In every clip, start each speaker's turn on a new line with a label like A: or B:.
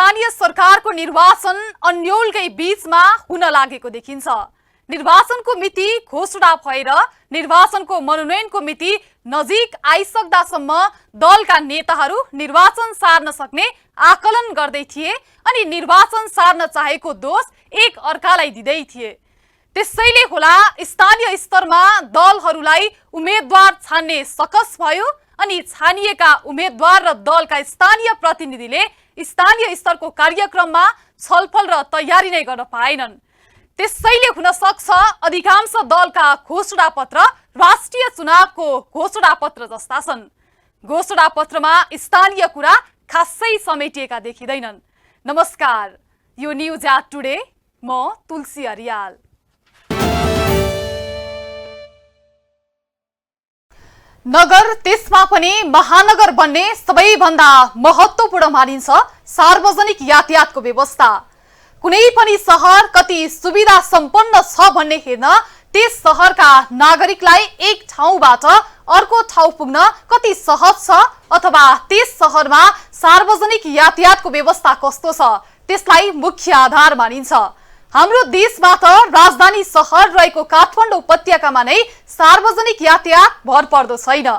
A: स्थानीय सरकारको निर्वाचन अन्योलकै बीचमा हुन लागेको देखिन्छ। निर्वाचनको मिति घोषणा भएर निर्वाचनको मनोनयनको मिति नजिक आइसक्दासम्म दलका नेताहरू निर्वाचन सार्न सक्ने आकलन गर्दै थिए अनि निर्वाचन सार्न चाहेको दोष एक अर्कालाई दिँदै थिए। त्यसैले होला स्थानीय स्तरमा दलहरूलाई उम्मेदवार छान्ने सकस भयो अनि छानिएका उम्मेदवार र दलका स्थानीय प्रतिनिधिले स्थानीय स्तरको कार्यक्रममा छलफल र तयारी नै गर्न पाएनन्। त्यसैले हुन सक्छ अधिकांश दलका घोषणापत्र राष्ट्रिय चुनावको घोषणापत्र जस्ता छन्। घोषणापत्रमा स्थानीय कुरा खासै समेटिएका देखिँदैनन्। नमस्कार, यो न्युज एट टुडे, म तुलसी अरियाल। नगर त्यसमा पनि महानगर बन्ने सबैभन्दा महत्त्वपूर्ण मानिन्छ सार्वजनिक यातायातको व्यवस्था। कुनै पनि शहर कति सुविधा सम्पन्न छ भन्ने हेर्न त्यस शहरका नागरिकलाई एक ठाउँबाट अर्को ठाउँ पुग्न कति सहज छ अथवा त्यस शहरमा सार्वजनिक यातायातको व्यवस्था कस्तो छ त्यसलाई मुख्य आधार मानिन्छ। हाम्रो देशबाट राजधानी शहर रहेको काठमाडौँ उपत्यकामा नै सार्वजनिक यातायात भर पर्दो छैन।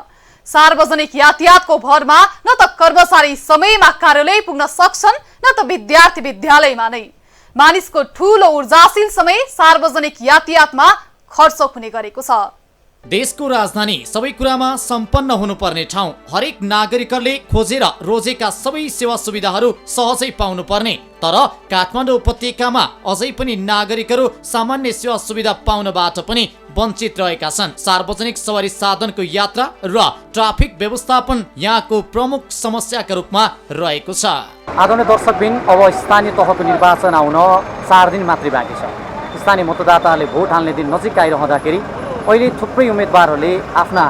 A: सार्वजनिक यातायातको भरमा न त कर्मचारी समयमा कार्यालय पुग्न सक्छन् न त विद्यार्थी विद्यालयमा नै। मानिसको ठूलो ऊर्जाशील समय सार्वजनिक यातायातमा खर्च हुने गरेको छ।
B: देशको राजधानी सबै कुरामा सम्पन्न हुनुपर्ने ठाउँ। हरेक नागरिकले खोजेर रोजेका सबै सेवा सुविधाहरू सहजै पाउनुपर्ने। तर काठमाडौँ उपत्यकामा अझै पनि नागरिकहरू सामान्य सेवा सुविधा पाउनबाट पनि वञ्चित रहेका छन्। सार्वजनिक सवारी साधनको यात्रा र ट्राफिक व्यवस्थापन यहाँको प्रमुख समस्याका रूपमा रहेको छ।
C: आदरणीय दर्शकबिन, अब स्थानीय तहको निर्वाचन आउन 4 दिन मात्रै बाँकी छ। स्थानीय मतदाताहरूले भोट हाल्ने दिन नजिक आइरहँदाखेरि अहिले थुप्रै उम्मेदवारहरूले आफ्ना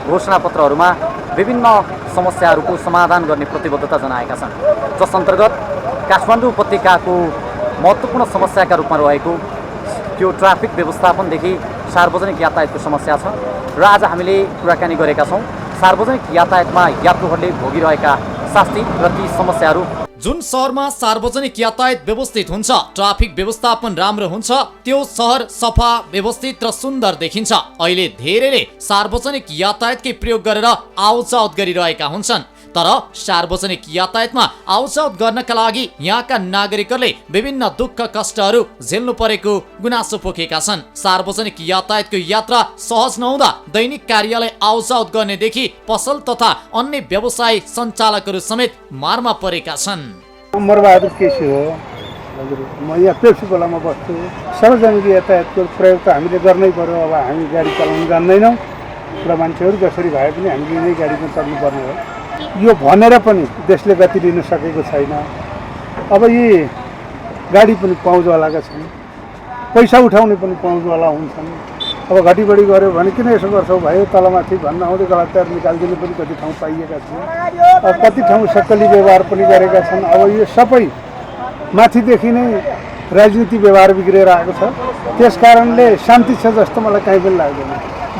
C: घोषणापत्रहरूमा विभिन्न समस्याहरूको समाधान गर्ने प्रतिबद्धता जनाएका छन्। जस अन्तर्गत काठमाडौँ उपत्यकाको महत्त्वपूर्ण समस्याका रूपमा रहेको त्यो ट्राफिक व्यवस्थापनदेखि सार्वजनिक यातायातको समस्या छ र आज हामीले कुराकानी गरेका छौँ सार्वजनिक यातायातमा यात्रुहरूले भोगिरहेका शास्ति र ती समस्याहरू।
B: जुन शहरमा सार्वजनिक यातायात व्यवस्थित हुन्छ, ट्राफिक व्यवस्थापन राम्रो हुन्छ, त्यो शहर सफा, व्यवस्थित र सुन्दर देखिन्छ। अहिले धेरैले सार्वजनिक यातायातकै प्रयोग गरेर आउजाउत गरिरहेका हुन्छन्। तर सार्वजनिक यातायातमा आउजाउत गर्नका लागि यहाँका नागरिकहरूले विभिन्न दुःख कष्टहरू झेल्नु परेको गुनासो पोखेका छन्। सार्वजनिक यातायातको यात्रा सहज नहुँदा दैनिक कार्यालय आउजाउत गर्नेदेखि पसल तथा अन्य व्यवसाय सञ्चालकहरू समेत मारमा परेका छन्।
D: मरबहादुर केसी हो हजुर, म यहाँ पेप्सी खोलामा बस्छु। सार्वजनिक यातायातको प्रयोग त हामीले गर्नै पर्यो। अब हामी गाडी चलाउन जान्दैनौँ र मान्छेहरू जसरी भए पनि हामीले नै गाडीमा चढ्नुपर्ने हो। यो भनेर पनि देशले गति लिन सकेको छैन। अब यी गाडी पनि पाउँदोवालाका छन्, पैसा उठाउने पनि पाउँदोवाला हुन्छन्। अब घटी बढी गऱ्यो भने किन यसो गर्छौ भयो तलमाथि भन्न आउँदै गलत निकालिदिनु पनि कति ठाउँ पाइएका छन्। अब कति ठाउँ सक्कली व्यवहार पनि गरेका छन्। अब यो सबै माथिदेखि नै राजनीति व्यवहार बिग्रेर आएको छ। त्यस कारणले शान्ति छ जस्तो मलाई कहीँ पनि लाग्दैन,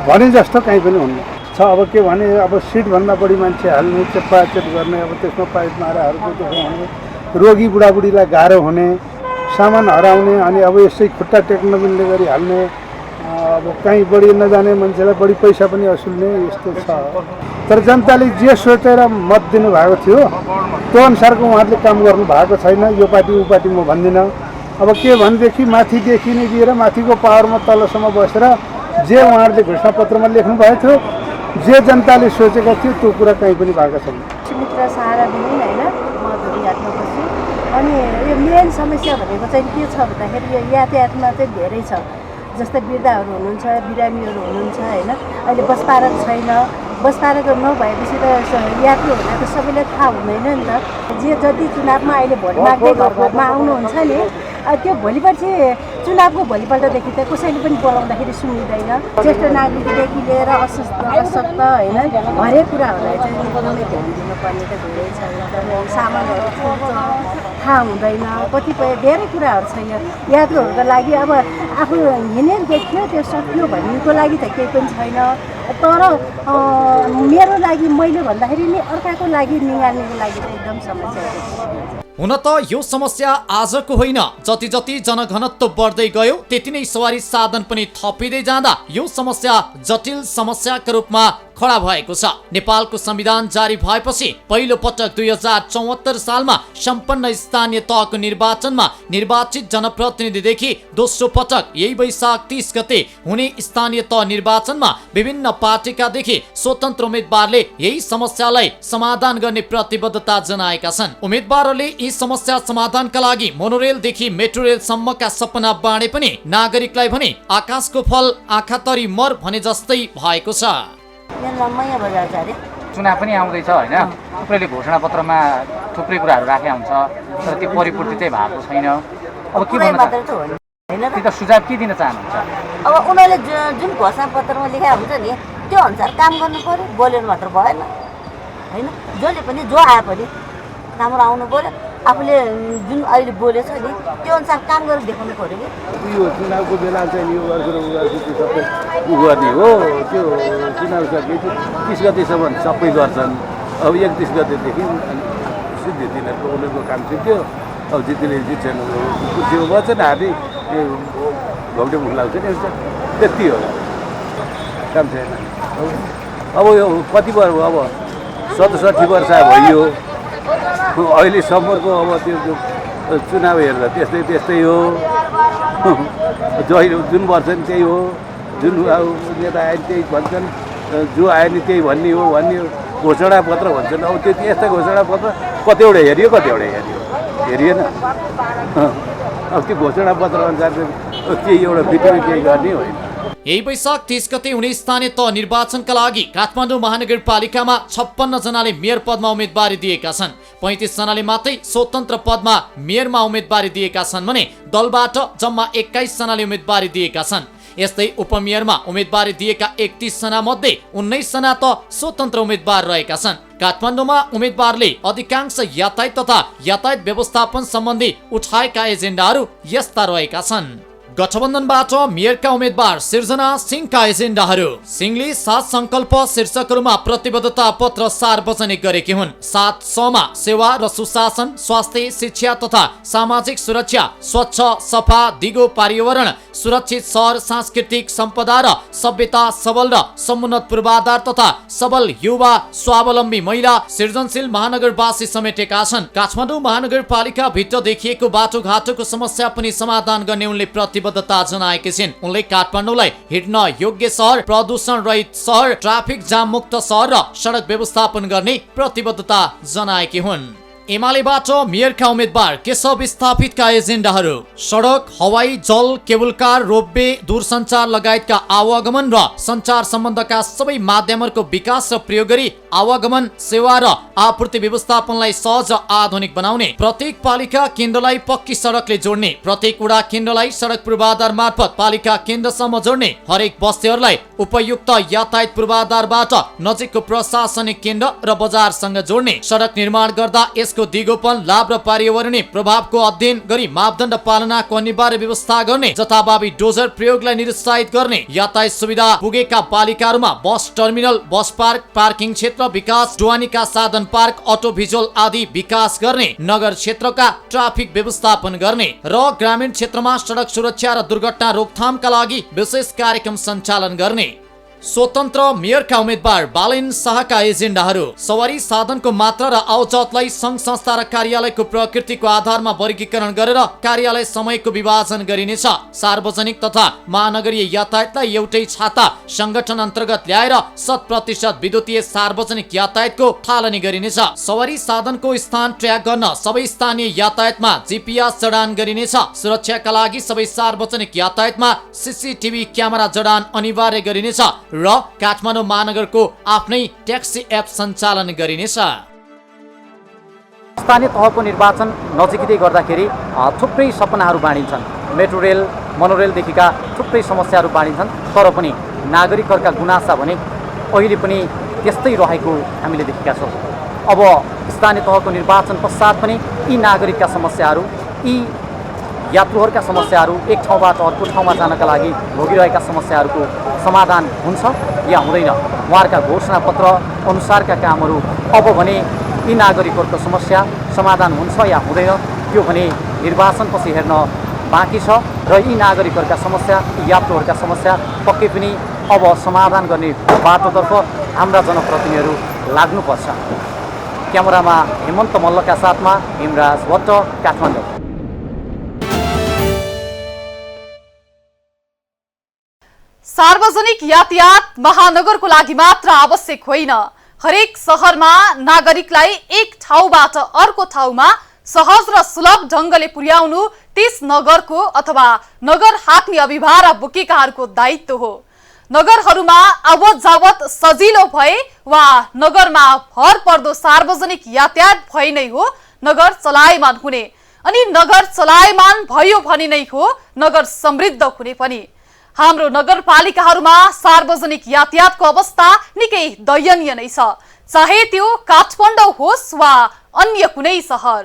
D: भने जस्तो कहीँ पनि हुन्न छ। अब के भने अब सिटभन्दा बढी मान्छे हाल्ने, चेप्पाचेप गर्ने, अब त्यसमा पाइप माराहरूको दुःख हुने, रोगी बुढाबुढीलाई गाह्रो हुने, सामान हराउने, अनि अब यसै खुट्टा टेक्न मिल्ने गरी हाल्ने, अब कहीँ बढी नजाने मान्छेलाई बढी पैसा पनि असुल्ने, यस्तो छ। तर जनताले जे सोचेर मत दिनुभएको थियो त्यो अनुसारको उहाँहरूले काम गर्नु भएको छैन। यो पार्टी ऊ पार्टी म भन्दिनँ। अब के भनेदेखि माथिदेखि नै लिएर माथिको पावरमा तलसम्म बसेर जे उहाँहरूले घोषणापत्रमा लेख्नु भएको थियो, जे जनताले सोचेका थियो त्यो कुरा कहीँ पनि भएको छैन।
E: सुमित्रा सहारा दिने होइन, म धुरीघाटमा बस्छु। अनि यो मेन समस्या भनेको चाहिँ के छ भन्दाखेरि यो यातायातमा चाहिँ धेरै छ। जस्तै वृद्धाहरू हुनुहुन्छ, बिरामीहरू हुनुहुन्छ होइन। अहिले बस पार्क छैन। बस पार्क नभएपछि त यात्रुहरूलाई त सबैलाई थाहा हुँदैन नि त। जे जति चुनावमा अहिले भोट माग्दै घरमा आउनुहुन्छ नि, त्यो भोलिपर्सि चुनावको भोलिपल्टदेखि त कसैले पनि बोलाउँदाखेरि सुनिँदैन। ज्येष्ठ नागरिकदेखि लिएर अशक्त होइन, हरेक कुराहरूलाई चाहिँ एकदमै ध्यान दिनुपर्ने त धेरै छ। एकदमै सामानहरू थाहा हुँदैन, कतिपय धेरै कुराहरू छ। यात्रुहरूको लागि अब आफू हिँडेर देख्यो त्यो सक्यो भन्नेको लागि त केही पनि छैन। तर मेरो लागि मैले भन्दाखेरि नि अर्काको लागि निकाल्नेको लागि त एकदम समस्या छ।
B: हुन त यो समस्या आजको होइन, जति जति जनघनत्व बढ्दै गयो त्यति नै सवारी साधन पनि थपिँदै जाँदा यो समस्या जटिल समस्याका रूपमा खडा भएको छ। नेपालको संविधान जारी भएपछि पहिलो पटक 2074 सालमा सम्पन्न स्थानीय तहको निर्वाचनमा निर्वाचित जनप्रतिनिधिदेखि दोस्रो पटक यही वैशाख 30 गते हुने स्थानीय तह निर्वाचनमा विभिन्न पार्टीकादेखि स्वतन्त्र उम्मेद्वारले यही समस्यालाई समाधान गर्ने प्रतिबद्धता जनाएका छन्। उम्मेद्वारहरूले यी समस्या समाधानका लागि मोनोरेलदेखि मेट्रो रेलसम्मका सपना बाँडे पनि नागरिकलाई भने आकाशको फल आँखातरी मर भने जस्तै भएको छ।
C: चुनाव पनि आउँदैछ होइन, थुप्रैले घोषणापत्रमा थुप्रै कुराहरू राखेका हुन्छ तर त्यो परिपूर्ति चाहिँ भएको छैन। अब के भन्न चाहनुहुन्छ? त्यो सुझाव के दिन चाहनुहुन्छ?
F: अब उनीहरूले जुन घोषणापत्रमा लेखेका हुन्छ नि त्यो अनुसार काम गर्नु पर्यो, बोलेर मात्र भएन होइन। जसले पनि जो आए पनि राम्रो आउनु पर्यो, आफूले जुन अहिले बोलेछ नि त्यो अनुसार काम गरेर देखाउनु पर्यो कि
D: यो चुनावको बेला चाहिँ यो सबै उ गर्ने हो। त्यो चुनाव सकेपछि 30 गतेसम्म सबै गर्छन्। अब 31 गतेदेखि सिद्धि तिनीहरूको उनीहरूको काम सिद्धि। अब जित्ने जित्छन्, कुर्सीमा बस्छन्, हाती घौटे मुख लाग्छ नि, त्यति हो, काम छैन। अब यो कति वर्ष अब 67 वर्ष भइयो अहिलेसम्मको। अब त्यो चुनाव हेर्दा त्यस्तै हो। जुन वर्ष नि त्यही हो, जुन अब नेता आए त्यही भन्छन्, जो आए नि त्यही भन्ने हो। घोषणापत्र भन्छन्। अब त्यो यस्ता घोषणापत्र कतिवटा हेरियो हेरिएन। अब त्यो घोषणापत्र अनुसार केही एउटा भिडियो केही गर्ने होइन।
B: यही वैशाख 30 गते हुने स्थानीय तह निर्वाचनका लागि काठमाडौँ महानगरपालिकामा 56 जनाले मेयर पदमा उम्मेदवारी दिएका छन्। 35 जनाले मात्रै स्वतन्त्र पदमा मेयरमा उम्मेदवारी दिएका छन् भने दलबाट जम्मा 21 जनाले उम्मेदवारी दिएका छन्। यस्तै उपमेयरमा उम्मेदवारी दिएका 31 जना मध्ये 19 जना त स्वतन्त्र उम्मेदवार रहेका छन्। काठमाडौँमा उम्मेदवारले अधिकांश यातायात तथा यातायात व्यवस्थापन सम्बन्धी उठाएका एजेन्डाहरू यस्ता रहेका छन्। गठबन्धनबाट मेयरका उम्मेदवार सिर्जना सिंहका एजेन्डाहरू। सिंहले 7 संकल्प शीर्षकहरूमा प्रतिबद्धता पत्र सार्वजनिक गरेकी हुन्। 7 समा सेवा र सुशासन, स्वास्थ्य, शिक्षा तथा सामाजिक सुरक्षा, स्वच्छ सफा दिगो पर्यावरण, सुरक्षित सहर, सांस्कृतिक सम्पदा र सभ्यता, सबल र समुन्नत पूर्वाधार तथा सबल युवा, स्वावलम्बी महिला, सृजनशील महानगरवासी समेटेका छन्। काठमाडौँ महानगरपालिका भित्र देखिएको बाटोघाटोको समस्या पनि समाधान गर्ने उनले प्रतिबद्धता जनाएकी छिन्। उनले काठमाडौँलाई हिँड्न योग्य सहर, प्रदूषण रहित सहर, ट्राफिक जाम मुक्त सहर र सडक व्यवस्थापन गर्ने प्रतिबद्धता जनाएकी हुन्। एमालेबाट मेयरका उम्मेदवार केशव स्थापितका एजेन्डाहरू। सडक, हवाई, जल, केबल कार, रोपवे, दूरसञ्चार लगायतका आवागमन र सञ्चार सम्बन्धका सबै माध्यमहरूको विकास र प्रयोग गरी आवागमन सेवा र आपूर्ति व्यवस्थापनलाई सहज र आधुनिक बनाउने, प्रत्येक पालिका केन्द्रलाई पक्की सडकले जोड्ने, प्रत्येक वडा केन्द्रलाई सडक पूर्वाधार मार्फत पालिका केन्द्रसम्म जोड्ने, हरेक बस्तीहरूलाई उपयुक्त यातायात पूर्वाधारबाट नजिकको प्रशासनिक केन्द्र र बजारसँग जोड्ने, सडक निर्माण गर्दा यसको दिगोपन, लाभ र पर्यावरणीय प्रभावको अध्ययन गरी मापदण्ड पालनाको अनिवार्य व्यवस्था गर्ने, जथाभावी डोजर प्रयोगलाई निरुत्साहित गर्ने, यातायात सुविधा पुगेका पालिकाहरूमा bus terminal, bus park, parking क्षेत्र विकास, ढुवानीका साधन पार्क, अटो भिजुअल आदि विकास गर्ने, नगर क्षेत्रका ट्राफिक व्यवस्थापन गर्ने र ग्रामीण क्षेत्रमा सडक सुरक्षा र दुर्घटना रोकथामका लागि विशेष कार्यक्रम सञ्चालन गर्ने। स्वतन्त्र मेयरका उम्मेदवार बालेन शाहका एजेन्डाहरू। सवारी साधनको मात्रा र आवजतलाई सङ्घ संस्था र कार्यालयको प्रकृतिको आधारमा वर्गीकरण गरेर कार्यालय समयको विभाजन गरिनेछ। सार्वजनिक तथा महानगरीय यातायातलाई एउटै छाता संगठन अन्तर्गत ल्याएर 100% विद्युतीय सार्वजनिक यातायातको थालनी गरिनेछ। सवारी साधनको स्थान ट्र्याक गर्न सबै स्थानीय यातायातमा GPS जडान गरिनेछ। सुरक्षाका लागि सबै सार्वजनिक यातायातमा CCTV क्यामेरा जडान अनिवार्य गरिनेछ र काठमाडौँ महानगरको आफ्नै ट्याक्सी एप सञ्चालन गरिनेछ।
C: स्थानीय तहको निर्वाचन नजिकै गर्दाखेरि थुप्रै सपनाहरू बाँडिन्छन्। मेट्रो रेल, मोनोरेलदेखिका थुप्रै समस्याहरू बाँडिन्छन्। तर पनि नागरिकहरूका गुनासा भने अहिले पनि त्यस्तै रहेको हामीले देखेका छौँ। अब स्थानीय तहको निर्वाचन पश्चात पनि यी नागरिकका समस्याहरू, यी यात्रुहरूका समस्याहरू, एक ठाउँबाट अर्को ठाउँमा जानका लागि भोगिरहेका समस्याहरूको समाधान हुन्छ या हुँदैन? उहाँहरूका घोषणापत्र अनुसारका कामहरू अब भने यी नागरिकहरूको समस्या समाधान हुन्छ या हुँदैन त्यो भने निर्वाचनपछि हेर्न बाँकी छ र यी नागरिकहरूका समस्या, यी यात्रुहरूका समस्या पक्कै पनि अब समाधान गर्ने बाटोतर्फ हाम्रा जनप्रतिनिधिहरू लाग्नुपर्छ। क्यामेरामा हेमन्त मल्लका साथमा हिमराज भट्ट, काठमाडौँ।
A: सार्वजनिक यातायात महानगरको लागि मात्र आवश्यक होइन। हरेक शहरमा नागरिकलाई एक ठाउँबाट अर्को ठाउँमा सहज र सुलभ ढङ्गले पुर्याउनु त्यस नगरको अथवा नगर हाँक्ने अभिभारा बोकेकाहरूको दायित्व हो। नगरहरूमा आवत जावत सजिलो भए वा नगरमा भर पर्दो सार्वजनिक यातायात भए नै हो नगर चलायमान हुने, अनि नगर चलायमान भयो भने नै हो नगर समृद्ध हुने पनि। हाम्रो नगरपालिकाहरूमा सार्वजनिक यातायातको अवस्था निकै दयनीय नै छ, चाहे त्यो काठमाडौँ होस् वा अन्य कुनै सहर।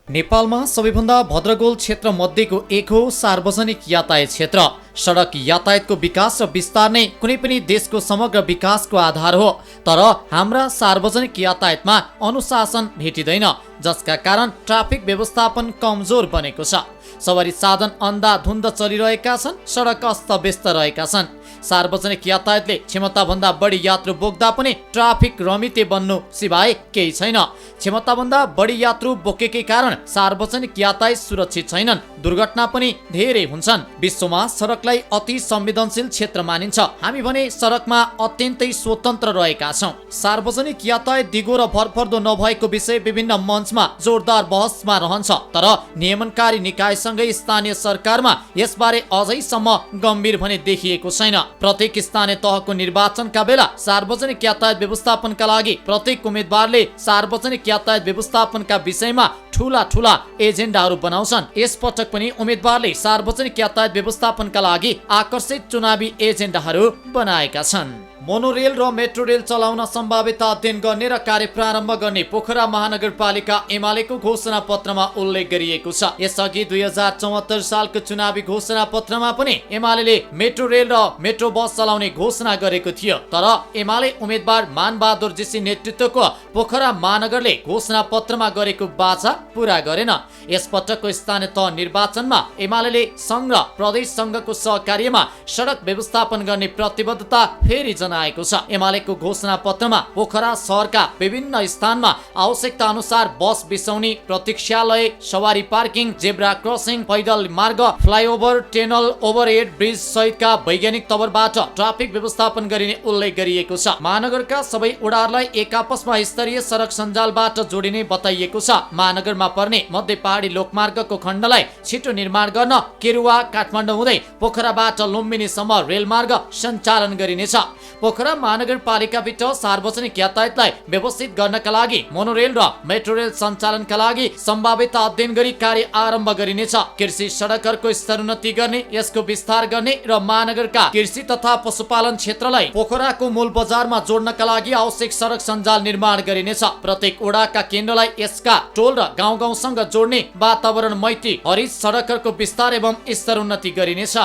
B: नेपालमा सबैभन्दा भद्रगोल क्षेत्र मध्येको एक हो सार्वजनिक यातायात क्षेत्र। सडक यातायातको विकास र विस्तार नै कुनै पनि देशको समग्र विकासको आधार हो। तर हाम्रा सार्वजनिक यातायातमा अनुशासन भेटिँदैन, जसका कारण ट्राफिक व्यवस्थापन कमजोर बनेको छ। सवारी साधन अन्धाधुन्द चलिरहेका छन्, सडक अस्तव्यस्त रहेका छन्। सार्वजनिक यातायातले क्षमताभन्दा बढी यात्रु बोक्दा पनि ट्राफिक रमिते बन्नु सिवाय केही छैन। क्षमताभन्दा बढी यात्रु बोकेकै कारण सार्वजनिक यातायात सुरक्षित छैनन्, दुर्घटना पनि धेरै हुन्छन्। विश्वमा सडकलाई अति संवेदनशील क्षेत्र मानिन्छ, हामी भने सडकमा अत्यन्तै स्वतन्त्र रहेका छौँ। सार्वजनिक यातायात दिगो र भरपर्दो नभएको विषय विभिन्न मञ्चमा जोरदार बहसमा रहन्छ, तर नियमनकारी निकायसँगै स्थानीय सरकारमा यसबारे अझैसम्म गम्भीर भने देखिएको छैन। प्रत्येक स्थानीय तहको निर्वाचनका बेला सार्वजनिक यातायात व्यवस्थापनका लागि प्रत्येक उम्मेदवारले सार्वजनिक यातायात व्यवस्थापनका विषयमा ठूला एजेन्डाहरू बनाउँछन्। यसपटक पनि उम्मेदवारले सार्वजनिक यातायात व्यवस्थापनका लागि आकर्षित चुनावी एजेन्डाहरू बनाएका छन्। मोनोरेल र मेट्रो रेल चलाउन सम्भाव्यता अध्ययन गर्ने र कार्य प्रारम्भ गर्ने पोखरा महानगरपालिका एमालेको घोषणा पत्रमा उल्लेख गरिएको छ। यसअघि 2074 सालको चुनावी घोषणा पत्रमा पनि एमाले मेट्रो रेल र मेट्रो बस चलाउने घोषणा गरेको थियो, तर एमाले उम्मेदवार मानबहादुर जीसी नेतृत्वको पोखरा महानगरले घोषणा पत्रमा गरेको बाचा पूरा गरेन। यसपटकको स्थानीय तह निर्वाचनमा एमाले संघ र प्रदेश संघको सहकार्यमा सडक व्यवस्थापन गर्ने प्रतिबद्धता फेरि जनाएको छ। एमालेको घोषणा पत्रमा पोखरा शहरका विभिन्न स्थानमा आवश्यकता अनुसार बस बिसाउने, प्रतीक्षालय, सवारी पार्किङ, जेब्रा क्रसिङ, पैदल मार्ग, फ्लाइओभर, टेनल, ओभरहेड ब्रिज सहितका वैज्ञानिक तवरबाट ट्राफिक व्यवस्थापन गरिने उल्लेख गरिएको छ। महानगरका सबै ओडारलाई एक आपसमा स्तरीय सडक सञ्जालबाट जोडिने बताइएको छ। महानगरमा पर्ने मध्य पहाडी लोकमार्गको खण्डलाई छिटो निर्माण गर्न केरुवा काठमाडौँ हुँदै पोखराबाट लुम्बिनीसम्म रेलमार्ग सञ्चालन गरिनेछ। पोखरा महानगरपालिकाभित्र सार्वजनिक यातायातलाई व्यवस्थित गर्नका लागि मोनोरेल र मेट्रो रेल सञ्चालनका लागि सम्भाव्यता अध्ययन गरी कार्य आरम्भ गरिनेछ। कृषि सडकहरूको स्तरोन्नति गर्ने, यसको विस्तार गर्ने र महानगरका कृषि तथा पशुपालन क्षेत्रलाई पोखराको मूल बजारमा जोड्नका लागि आवश्यक सडक सञ्जाल निर्माण गरिनेछ। प्रत्येक ओडाका केन्द्रलाई यसका टोल र गाउँसँग जोड्ने वातावरण मैत्री हरित सडकहरूको विस्तार एवं स्तरोन्नति गरिनेछ।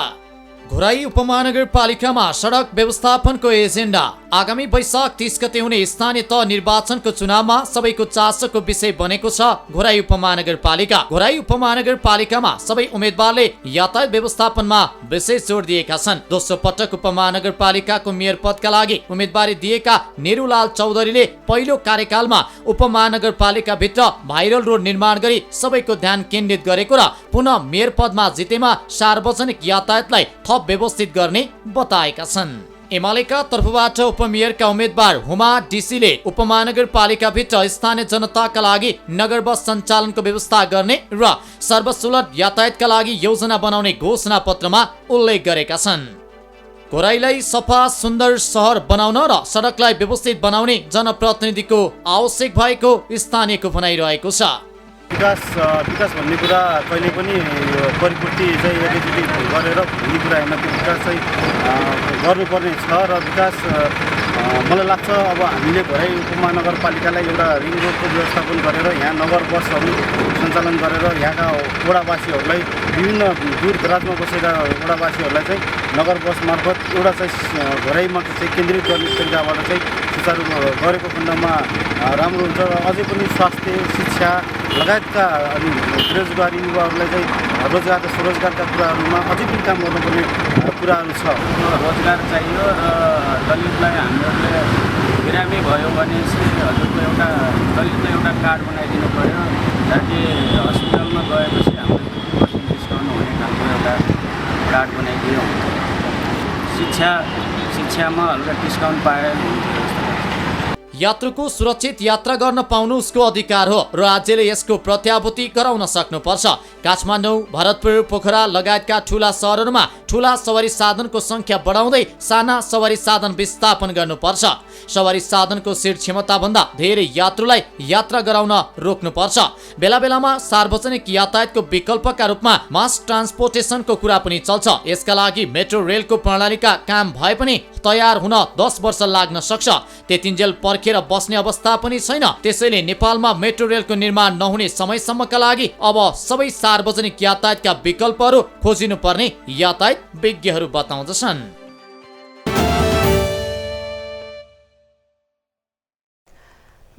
B: घोराई उपमहानगरपालिकामा सडक व्यवस्थापनको एजेन्डा। आगामी वैशाख 30 गते हुने स्थानीय तह निर्वाचनको चुनावमा सबैको चासोको विषय बनेको छ घोराई उपमहानगरपालिका। घोराई उपमहानगरपालिकामा सबै उम्मेदवारले यातायात व्यवस्थापनमा विशेष जोड दिएका छन्। दोस्रो पटक उपमहानगरपालिकाको मेयर पदका लागि उम्मेदवारी दिएका नेरुलाल चौधरीले पहिलो कार्यकालमा उपमहानगरपालिका भित्र भाइरल रोड निर्माण गरी सबैको ध्यान केन्द्रित गरेको र पुनः मेयर पदमा जितेमा सार्वजनिक यातायातलाई थप व्यवस्थित गर्ने बताएका छन्। एमालेका तर्फबाट उपमेयरका उम्मेदवार हुमा डीसीले उपमहानगरपालिकाभित्र स्थानीय जनताका लागि नगर बस सञ्चालनको व्यवस्था गर्ने र सर्वसुलभ यातायातका लागि योजना बनाउने घोषणा पत्रमा उल्लेख गरेका छन्। घोराईलाई सफा सुन्दर सहर बनाउन र सडकलाई व्यवस्थित बनाउने जनप्रतिनिधिको आवश्यक भएको स्थानीयको भनाइरहेको छ।
G: विकास भन्ने कुरा कहिले पनि परिपूर्ति चाहिँ एकैचोटि गरेर भन्ने कुरा होइन, त्यो विकास चाहिँ गर्नुपर्ने छ र विकास मलाई लाग्छ अब हामीले भरे उपमहानगरपालिकालाई एउटा रिङ रोडको व्यवस्थापन गरेर यहाँ नगर बसहरू सञ्चालन गरेर यहाँका वडावासीहरूलाई विभिन्न दूर दराजमा बसेका वडावासीहरूलाई चाहिँ नगर बस मार्फत एउटा चाहिँ घरैमा चाहिँ केन्द्रित गर्ने तरिकाबाट चाहिँ सुचारू गरेको खण्डमा राम्रो हुन्छ र अझै पनि स्वास्थ्य शिक्षा लगायतका अनि बेरोजगारी युवाहरूलाई चाहिँ रोजगार र स्वरोजगारका कुराहरूमा अझै पनि काम गर्नुपर्ने कुराहरू छ।
H: रोजगार चाहियो र दलितलाई हामीहरूले बिरामी भयो भने हजुरको एउटा दलितलाई एउटा कार्ड बनाइदिनु पऱ्यो ताकि हस्पिटलमा गएपछि हाम्रो 50% डिस्काउन्ट हुने खालको एउटा कार्ड बनाइदियो हुन्छ। शिक्षामा हल्का डिस्काउन्ट पाएर हुन्थ्यो जस्तो लाग्छ।
B: यात्रुको सुरक्षित यात्रा गर्न पाउनु उसको अधिकार हो र राज्यले यसको प्रत्याभूति गराउन सक्नुपर्छ। काठमाडौँ, भरतपुर, पोखरा लगायतका ठूला सहरहरूमा ठूला सवारी साधनको संख्या बढाउँदै साना सवारी साधन विस्थापन गर्नुपर्छ। सवारी साधनको सिट क्षमताभन्दा धेरै यात्रुलाई यात्रा गराउन रोक्नुपर्छ। बेला बेलामा सार्वजनिक यातायातको विकल्पका रूपमा मास ट्रान्सपोर्टेसनको कुरा पनि चल्छ। यसका लागि मेट्रो रेलको प्रणालीका काम भए पनि तयार हुन 10 वर्ष लाग्न सक्छ। त्यतिन्जेल पर्खेर बस्ने अवस्था पनि छैन। त्यसैले नेपालमा मेट्रो रेलको निर्माण नहुने समयसम्मका लागि अब सबै सार्वजनिक यातायातका विकल्पहरू खोजिनुपर्ने यातायात विज्ञहरू बताउँदछन्।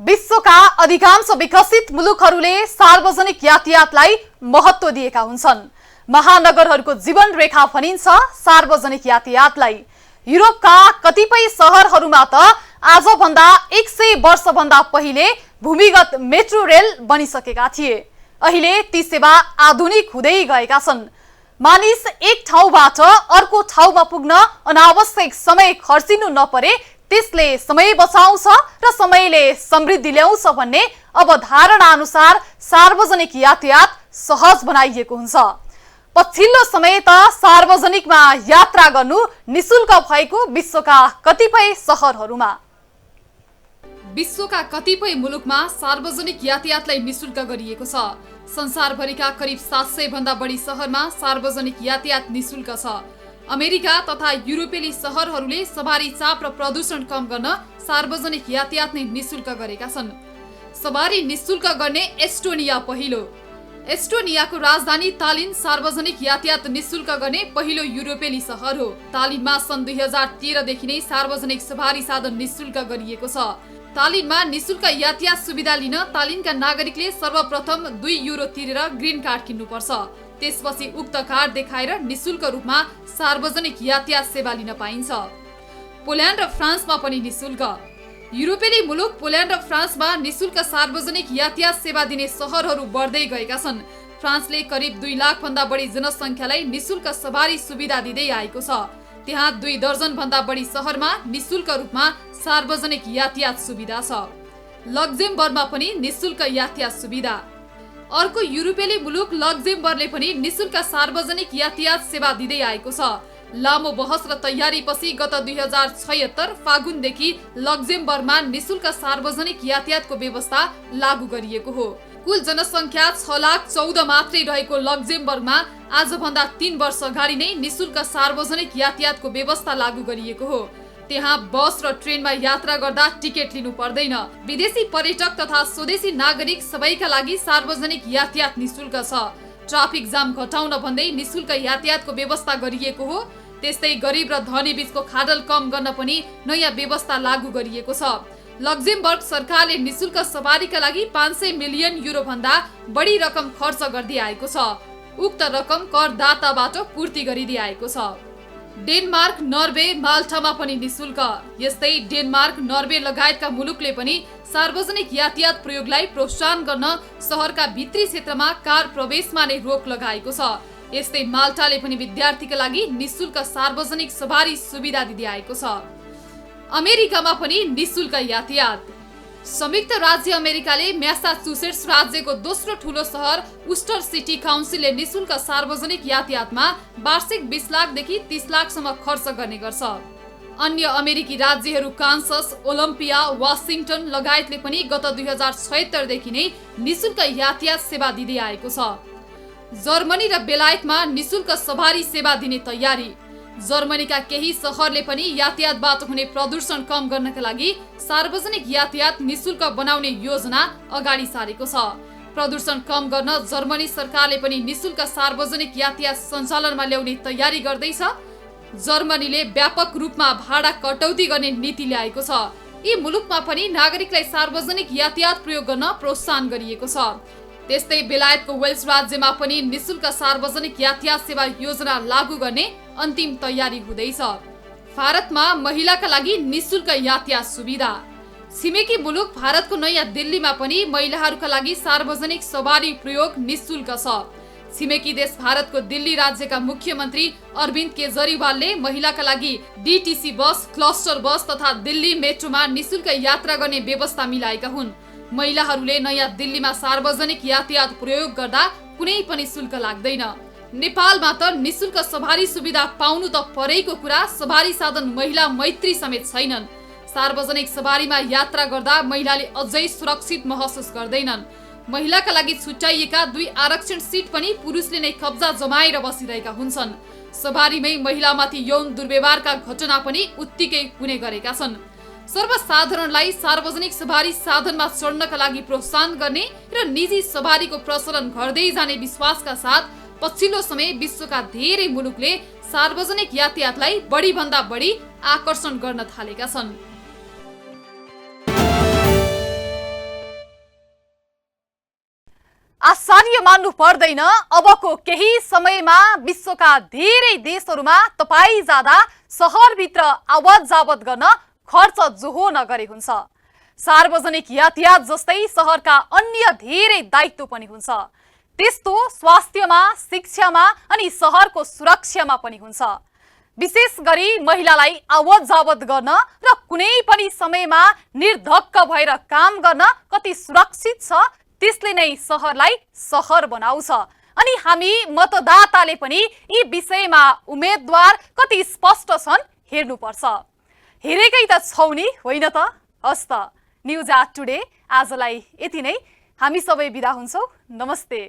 A: विश्वका अधिकांश विकसित मुलुकहरूले सार्वजनिक यातायातलाई महत्त्व दिएका हुन्छन्। महानगरहरूको जीवन रेखा भनिन्छ सार्वजनिक यातायातलाई। युरोपका कतिपय सहरहरूमा त आजभन्दा 100 वर्षभन्दा पहिले भूमिगत मेट्रो रेल बनिसकेका थिए। अहिले ती सेवा आधुनिक हुँदै गएका छन्। मानिस एक ठाउँबाट अर्को ठाउँमा पुग्न अनावश्यक समय खर्चिनु नपरे त्यसले समय बचाउँछ र समयले समृद्धि ल्याउँछ भन्ने अवधारणा अनुसार सार्वजनिक यातायात सहज बनाइएको हुन्छ। पछिल्लो समय त सार्वजनिकमा यात्रा गर्नु निशुल्क भएको विश्वका कतिपय सहरहरूमा। विश्वका कतिपय मुलुकमा सार्वजनिक यातायातलाई निशुल्क गरिएको छ। संसारभरिका करिब 700 भन्दा बढी सहरमा सार्वजनिक यातायात निशुल्क छ। अमेरिका तथा युरोपेली सहरहरूले सवारी चाप र प्रदूषण कम गर्न सार्वजनिक यातायात नै निशुल्क गरेका छन्। सवारी निशुल्क गर्ने एस्टोनिया पहिलो। एस्टोनियाको राजधानी तालिन सार्वजनिक यातायात निशुल्क गर्ने पहिलो युरोपेली सहर हो। तालिनमा सन् 2013 देखि नै सार्वजनिक सवारी साधन निशुल्क गरिएको छ। तालिनमा निशुल्क यातायात सुविधा लिन तालिनका नागरिकले सर्वप्रथम 2 युरो तिरेर ग्रीन कार्ड किन्नुपर्छ। त्यसपछि उक्त कार्ड देखाएर निशुल्क रूपमा सार्वजनिक यातायात सेवा लिन पाइन्छ। पोल्यान्ड र फ्रान्समा पनि निशुल्क। युरोपेली मुलुक पोल्यान्ड र फ्रान्समा निशुल्क सार्वजनिक यातायात सेवा दिने सहरहरू बढ्दै गएका छन्। फ्रान्सले करिब 2 लाख भन्दा बढी जनसङ्ख्यालाई निशुल्क सवारी सुविधा दिँदै आएको छ। त्यहाँ 2 दर्जन भन्दा बढी सहरमा निशुल्क रूपमा सार्वजनिक यातायात सुविधा छ। लक्जेमबर्गमा पनि निशुल्क यातायात सुविधा। अर्को युरोपेली मुलुक लक्जेमबर्गले पनि निशुल्क सार्वजनिक यातायात सेवा दिँदै आएको छ। लामो बहस र तयारीपछि गत 2076 फागुनदेखि लक्जेमबर्गमा निशुल्क सार्वजनिक यातायातको व्यवस्था लागू गरिएको हो। कुल जनसङ्ख्या 6,14,00,000 मात्रै रहेको लक्जेमबर्गमा आजभन्दा 3 वर्ष अगाडि नै निशुल्क सार्वजनिक यातायातको व्यवस्था लागू गरिएको हो। त्यहाँ बस र ट्रेनमा यात्रा गर्दा टिकट लिनु पर्दैन। विदेशी पर्यटक तथा स्वदेशी नागरिक सबैका लागि सार्वजनिक यातायात निशुल्क छ। ट्राफिक जाम घटाउन भन्दै निशुल्क यातायातको व्यवस्था गरिएको हो। त्यस्तै गरिब र धनी बीचको खाडल कम गर्न पनि नयाँ व्यवस्था लागू गरिएको छ। लक्जेमबर्ग सरकारले निशुल्क सवारीका लागि 500 मिलियन युरो भन्दा बढी रकम खर्च गर्दै आएको छ। उक्त रकम करदाताबाट पूर्ति गरिँदै आएको छ। डेनमार्क, नर्वे, माल्टामा पनि निशुल्क। यस्तै डेनमार्क, नर्वे लगायतका मुलुकले पनि सार्वजनिक यातायात प्रयोगलाई प्रोत्साहन गर्न सहरका भित्री क्षेत्रमा कार प्रवेशमा नै रोक लगाएको छ। यस्तै माल्टाले पनि विद्यार्थीका लागि निशुल्क सार्वजनिक सवारी सुविधा दिँदै आएको छ। अमेरिकामा पनि निशुल्क यातायात। संयुक्त राज्य अमेरिकाले म्यासाचुसेट्स राज्यको दोस्रो ठूलो सहर उस्टर सिटी काउन्सिलले निशुल्क सार्वजनिक यातायातमा वार्षिक 20 लाखदेखि 30 लाखसम्म खर्च गर्ने गर्छ। अन्य अमेरिकी राज्यहरू कान्सस, ओलम्पिया, वाशिंगटन लगायतले पनि गत 2076 देखि नै निशुल्क यातायात सेवा दिँदै आएको छ। जर्मनी र बेलायतमा निशुल्क सवारी सेवा दिने तयारी। जर्मनीका केही सहरले पनि यातायातबाट हुने प्रदूषण कम गर्नका लागि सार्वजनिक यातायात निशुल्क बनाउने योजना अगाडि सारेको छ। प्रदूषण कम गर्न जर्मनी सरकारले पनि निशुल्क सार्वजनिक यातायात सञ्चालनमा ल्याउने तयारी गर्दैछ। जर्मनीले व्यापक रूपमा भाडा कटौती गर्ने नीति ल्याएको छ। यी मुलुकमा पनि नागरिकलाई सार्वजनिक यातायात प्रयोग गर्न प्रोत्साहन गरिएको छ। त्यस्तै बेलायतको वेल्स राज्यमा पनि निशुल्क सार्वजनिक यातायात सेवा योजना लागू गर्ने अन्तिम तयारी हुँदैछ। भारतमा महिलाका लागि निशुल्क यातायात सुविधा। छिमेकी मुलुक भारतको नयाँ दिल्लीमा पनि महिलाहरूका लागि सार्वजनिक सवारी प्रयोग निशुल्क छ। छिमेकी देश भारतको दिल्ली राज्यका मुख्यमन्त्री अरविन्द केजरीवालले महिलाका लागि डीटीसी बस, क्लस्टर बस तथा दिल्ली मेट्रोमा निशुल्क यात्रा गर्ने व्यवस्था मिलाएका हुन्। महिलाहरूले नयाँ दिल्लीमा सार्वजनिक यातायात प्रयोग गर्दा कुनै पनि शुल्क लाग्दैन। नेपालमा त निशुल्क सवारी सुविधा पाउनु त परेको कुरा, सवारी साधन महिला मैत्री समेत छैनन्। सार्वजनिक सवारीमा यात्रा गर्दा महिलाले अझै सुरक्षित महसुस गर्दैनन्। महिलाका लागि छुट्याइएका 2 आरक्षण सिट पनि पुरुषले नै कब्जा जमाएर बसिरहेका हुन्छन्। सवारीमै महिलामाथि यौन दुर्व्यवहारका घटना पनि उत्तिकै हुने गरेका छन्। सर्वसाधारणलाई सार्वजनिक सवारी साधनमा चढ्नका लागि प्रोत्साहन गर्ने र निजी सवारीको प्रचलन घट्दै जाने विश्वासका साथ पछिल्लो समय विश्वका धेरै मुलुकले सार्वजनिक यातायातलाई बढी भन्दा बढी आकर्षण गर्न थालेका छन्। आश्चर्य मान्नु पर्दैन, अबको केही समयमा विश्वका धेरै देशहरूमा तपाई जाँदा सहरभित्र आवत जावत गर्न खर्च जोहो नगरे हुन्छ। सार्वजनिक यातायात जस्तै सहरका अन्य धेरै दायित्व पनि हुन्छ। त्यस्तो स्वास्थ्यमा, शिक्षामा अनि सहरको सुरक्षामा पनि हुन्छ। विशेष गरी महिलालाई आवत जावत गर्न र कुनै पनि समयमा निर्धक्क भएर काम गर्न कति सुरक्षित छ, त्यसले नै सहरलाई सहर बनाउँछ। अनि हामी मतदाताले पनि यी विषयमा उम्मेदवार कति स्पष्ट छन् हेर्नुपर्छ। हेरेकै त छौ नि, होइन त? हस् त, न्युज आज टुडे आजलाई यति नै। हामी सबै बिदा हुन्छौँ। नमस्ते।